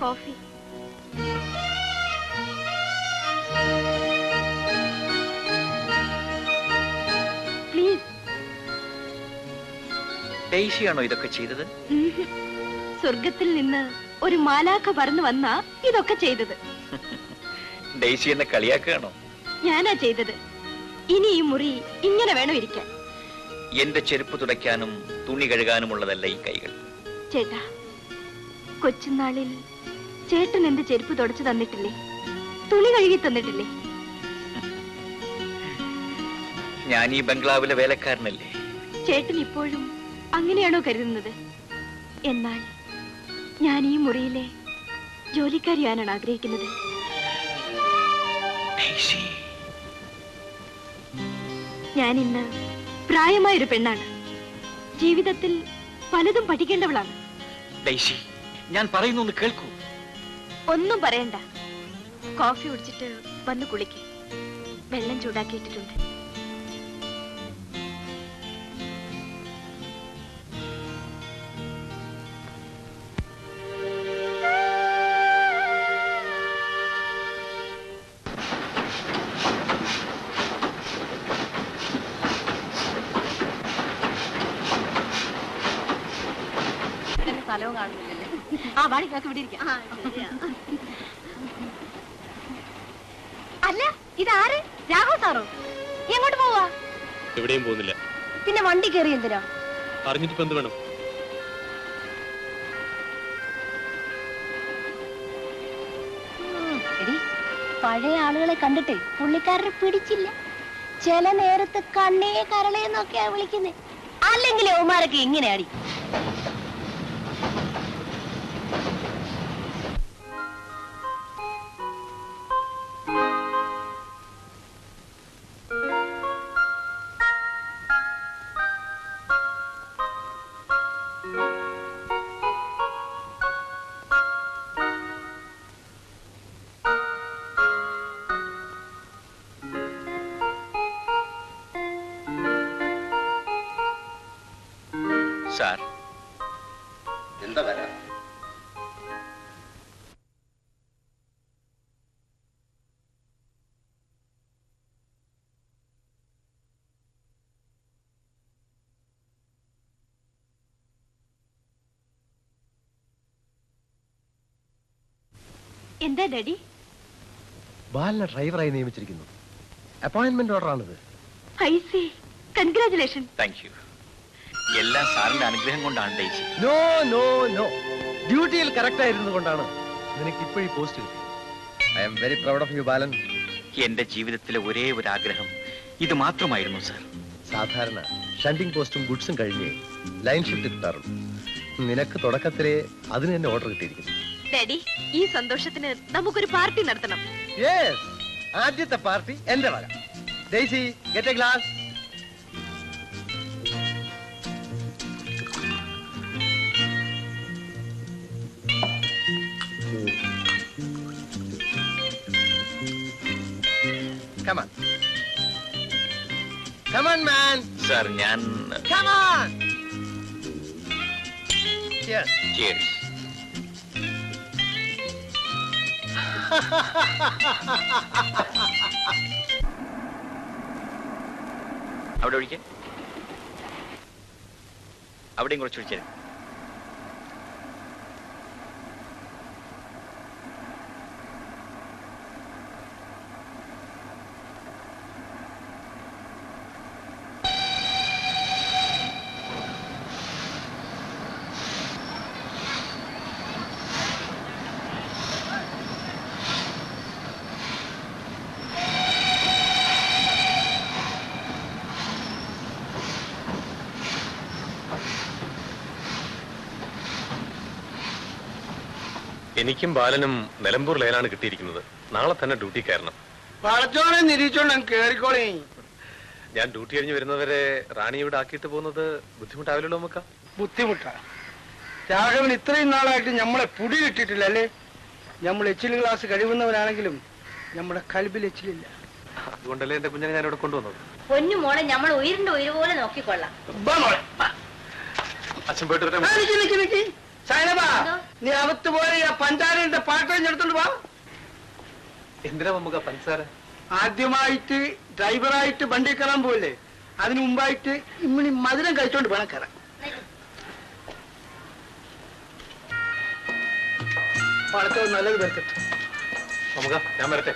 Coffee. Please. ഡെയ്സിയാണോ ഇതൊക്കെ ചെയ്തത്? സ്വർഗത്തിൽ നിന്ന് ഒരു മാലാഖ പറന്നു വന്നാ ഇതൊക്കെ ചെയ്തത്. ഡെയ്സി എന്നെ കളിയാക്കുകയാണോ? ഞാനാ ചെയ്തത്. ഇനി ഈ മുറി ഇങ്ങനെ വേണം ഇരിക്കാൻ. എന്റെ ചെരുപ്പ് തുടയ്ക്കാനും തുണി കഴുകാനുമുള്ളതല്ല ഈ കൈകൾ. ചേട്ടാ, കൊച്ചുനാളിൽ ചേട്ടൻ എന്റെ ചെരുപ്പ് തുടച്ചു തന്നിട്ടില്ലേ? തുണി കഴുകി തന്നിട്ടില്ലേ? ഞാൻ ഈ ബംഗ്ലാവിലെ വേലക്കാരനല്ലേ? ചേട്ടൻ ഇപ്പോഴും അങ്ങനെയാണോ കരുതുന്നത്? എന്നാൽ ഞാൻ ഈ മുറിയിലെ ജോലിക്കാരിയാനാണ് ആഗ്രഹിക്കുന്നത്. ഞാൻ ഇന്ന് പ്രായമായൊരു പെണ്ണാണ്. ജീവിതത്തിൽ പലതും പഠിക്കേണ്ടവളാണ്. ഡെയ്സി, ഞാൻ പറയുന്നു കേൾക്കൂ. ഒന്നും പറയണ്ട. കോഫി കുടിച്ചിട്ട് വന്ന് കുളിക്ക്. വെള്ളം ചൂടാക്കിയിട്ടിട്ടുണ്ട്. സ്ഥലവും കാണുന്നില്ലല്ലേ? ആ വാടിക്കൊക്കെ ഇവിടെ ഇരിക്കാം. അല്ല, ഇതാര്? രാഘവ് സാറോ? എങ്ങോട്ട് പോവാ? എവിടെയും പോകുന്നില്ല. പിന്നെ വണ്ടി കയറി എന്തിനാ? അറിഞ്ഞിട്ട് എന്ത് വേണം? പഴയ ആളുകളെ കണ്ടിട്ട് പുള്ളിക്കാരനെ പിടിച്ചില്ല. ചില നേരത്ത് കണ്ണേ കരളേന്നൊക്കെയാ വിളിക്കുന്നേ. അല്ലെങ്കിൽ യൗമാരൊക്കെ ഇങ്ങനെയാടി. സാർ, എന്താ വരാ? എന്താ ഡാഡി? ബാലിനെ ഡ്രൈവറായി നിയമിച്ചിരിക്കുന്നു. അപ്പോയിന്റ്മെന്റ് ഓർഡർ ആണിത്. I see. Congratulation. Thank you. എല്ലാം സാറിന്റെ അനുഗ്രഹം കൊണ്ടാണ് ഡെയ്സി. നോ നോ നോ, ഡ്യൂട്ടിയിൽ കറക്റ്റ് ആയിരുന്നു കൊണ്ടാണ് നിനക്ക് ഇപ്പോഴും പോസ്റ്റ് കിട്ടി. I am very proud of you Balan. എന്റെ ജീവിതത്തിലെ ഒരേ ഒരു ആഗ്രഹം ഇത് മാത്രമായിരുന്നു സാർ. സാധാരണ ഷണ്ടിങ് പോസ്റ്റും ഗുഡ്സും കഴിഞ്ഞ് ലൈൻ ഷിഫ്റ്റ് കിട്ടാറുള്ളൂ. നിനക്ക് തുടക്കത്തിലെ അതിന് തന്നെ ഓർഡർ കിട്ടിയിരിക്കുന്നു. ഡാഡി, ഈ സന്തോഷത്തിന് നമുക്കൊരു പാർട്ടി നടത്തണം. യെസ്, ആദ്യത്തെ പാർട്ടി എന്റെ വക. Daisy, get A glass. Come on. Come on, man. Sir, ഞാൻ Come on. Yes. Cheers. അവിടെ ഒഴിക്കേ. അവിടെയും കുറച്ച് ഒഴിച്ചേ. എനിക്കും ബാലനും നിലമ്പൂർ ലൈനാണ് കിട്ടിയിരിക്കുന്നത്. നാളെ തന്നെ ഡ്യൂട്ടി കയറണം. വളച്ചോണെ നിരീക്ഷണം കേറിക്കോളേ. ഞാൻ ഡ്യൂട്ടി കഴിഞ്ഞ് വരുന്നവരെ റാണി ഇവിടെ ആക്കിയിട്ട് പോകുന്നത് ബുദ്ധിമുട്ടാവില്ലല്ലോ നമുക്ക്? ബുദ്ധിമുട്ടാ. രാഘവൻ ഇത്രയും നാളായിട്ട് നമ്മളെ പുടി കിട്ടിയിട്ടില്ല അല്ലേ? നമ്മൾ എച്ചിൽ ഗ്ലാസ് കഴിവുന്നവരാണെങ്കിലും നമ്മുടെ കൽബിൽ എച്ചിലില്ല. അതുകൊണ്ടല്ലേ എന്റെ കുഞ്ഞിനെ ഞാൻ ഇവിടെ കൊണ്ടുവന്നത്. പൊന്നു മോളെ, നമ്മൾ ഉയരിന്റെ ഉയര് പോലെ നോക്കിക്കൊള്ളാം. അച്ഛൻ പോയിട്ട് നീ അകത്ത് പോയി ആ പഞ്ചാരന്റെ പാട്ട് എടുത്തോണ്ട് വാ. എന്തിനാ നമുക്ക് പഞ്ചസാര? ആദ്യമായിട്ട് ഡ്രൈവറായിട്ട് വണ്ടി കയറാൻ പോയില്ലേ, അതിനു മുമ്പായിട്ട് ഇമ്മിണി മധുരം കഴിച്ചോണ്ട് വേണം കയറാൻ. പടത്തോ നല്ലത് വരട്ടെ. നമുക്ക് ഞാൻ വരട്ടെ.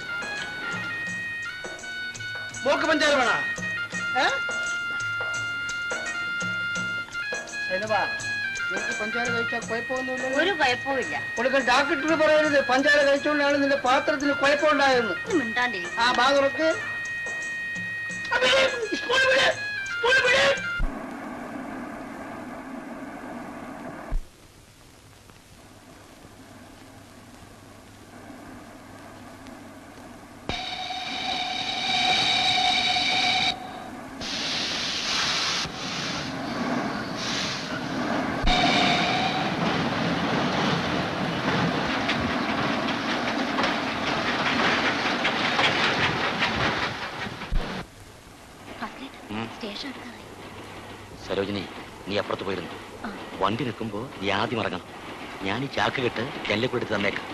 മോക്ക് പഞ്ചാര വേണ? നിനക്ക് പഞ്ചാര കഴിച്ചാൽ കുഴപ്പമൊന്നുമില്ല. ഒരു കുഴപ്പമില്ല. കൊടുക്കാൻ ഡോക്ടർ പറയരുത് പഞ്ചാര കഴിച്ചുകൊണ്ടാണ് നിന്റെ പാത്രത്തിന് കുഴപ്പമുണ്ടായെന്ന്. മിണ്ടാണ്ടിരിക്കും. ആ ഭാഗമൊക്കെ സരോജിനി, നീ അപ്പുറത്ത് പോയിരുന്നു. വണ്ടി നിൽക്കുമ്പോ നീ ആദ്യം ഇറങ്ങണം. ഞാൻ ഈ ചാക്ക് കെട്ട് ജനലിൽ എടുത്ത് തന്നേക്കാം.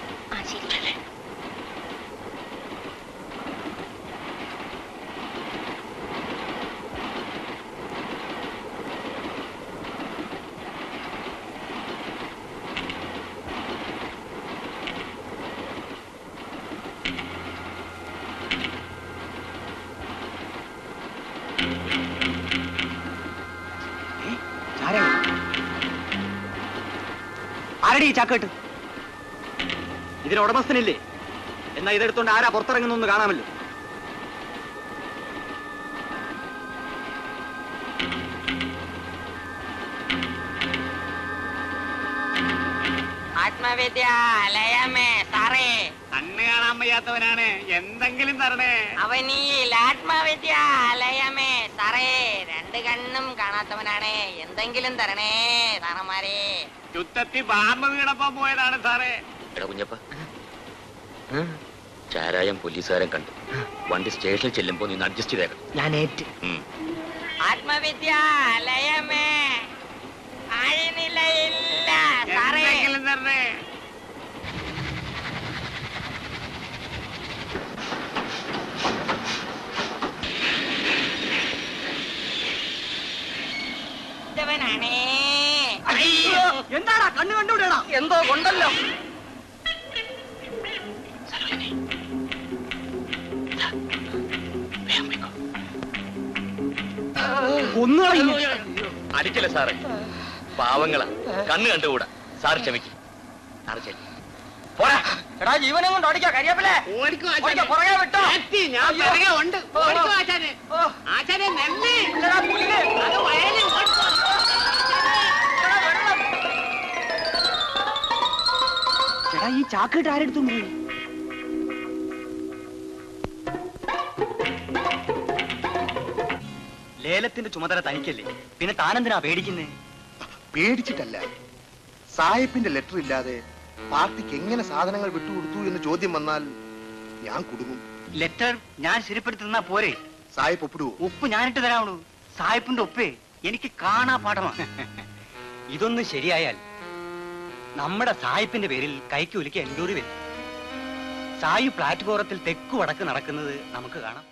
ആരടി ഈ ചാക്കേട്ട്? ഇതിന് ഉടമസ്ഥനില്ലേ? എന്നാ ഇതെടുത്തോണ്ട് ആരാ പുറത്തിറങ്ങുന്നൊന്ന് കാണാമല്ലോ. ആത്മവിദ്യാലയമേ സാറേ. കണ്ണ് കാണാൻ വയ്യാത്തവനാണ്, എന്തെങ്കിലും തരണേ. അവനിൽ ആത്മവിദ്യാലയമേ സാറേ. രണ്ട് കണ്ണും കാണാത്തവനാണ്, എന്തെങ്കിലും തരണേ സാറന്മാരെ. ചുറ്റത്തി ബാമ്പ് വീണപ്പോ പോയതാണ് സാറേ. എടാ കുഞ്ഞപ്പ, ചാരായം പോലീസുകാരൻ കണ്ടു. വണ്ടി സ്റ്റേഷനിൽ ചെല്ലുമ്പോ നീ അഡ്ജസ്റ്റ് ചെയ്തേക്കണം. ഞാൻ ഏറ്റ്. ആത്മവിദ്യാലയമേ ആഴനിലയില്ല സാറേ. എന്തെങ്കിലും തരണേ. എന്താടാ കണ്ണു കണ്ടുവിടണം? എന്തോ കൊണ്ടല്ലോ. അടിക്കല്ലേ സാറേ, പാവങ്ങളാ, കണ്ണ് കണ്ടുകൂടാ. സാർ ക്ഷമിക്കും. സാറ് ചെല്ലു. പോരാ എടാ, ജീവനെ കൊണ്ട് ഓടിക്കാ കരിയപ്പല്ലേ. പുറകെ വിട്ടോ. ചേട്ടാ, ഈ ചാക്കിട്ട് ആരെടുത്തു? ലേലത്തിന്റെ ചുമതല തനിക്കല്ലേ, പിന്നെ താനെന്തിനാ പേടിക്കുന്നേ? പേടിച്ചിട്ടല്ല, സാഹിബിന്റെ ലെറ്റർ ഇല്ലാതെ പാർട്ടിക്ക് എങ്ങനെ സാധനങ്ങൾ വിട്ടുകൊടുത്തു എന്ന് ചോദ്യം വന്നാൽ ഞാൻ കുടുങ്ങും. ലെറ്റർ ഞാൻ ശരിപ്പെടുത്തുന്ന പോരെ? സാഹിബ് ഒപ്പിടുവോ? ഉപ്പ് ഞാനിട്ട് തരാവുള്ളൂ. സാഹിബിന്റെ ഒപ്പേ എനിക്ക് കാണാ പാഠമാണ്. ഇതൊന്നും ശരിയായാൽ നമ്മുടെ സാഹിബിന്റെ പേരിൽ കൈക്ക് ഒലിക്ക് എൻക്വയറി വരും. സായി പ്ലാറ്റ്ഫോറത്തിൽ തെക്കു വടക്ക് നടക്കുന്നത് നമുക്ക് കാണാം.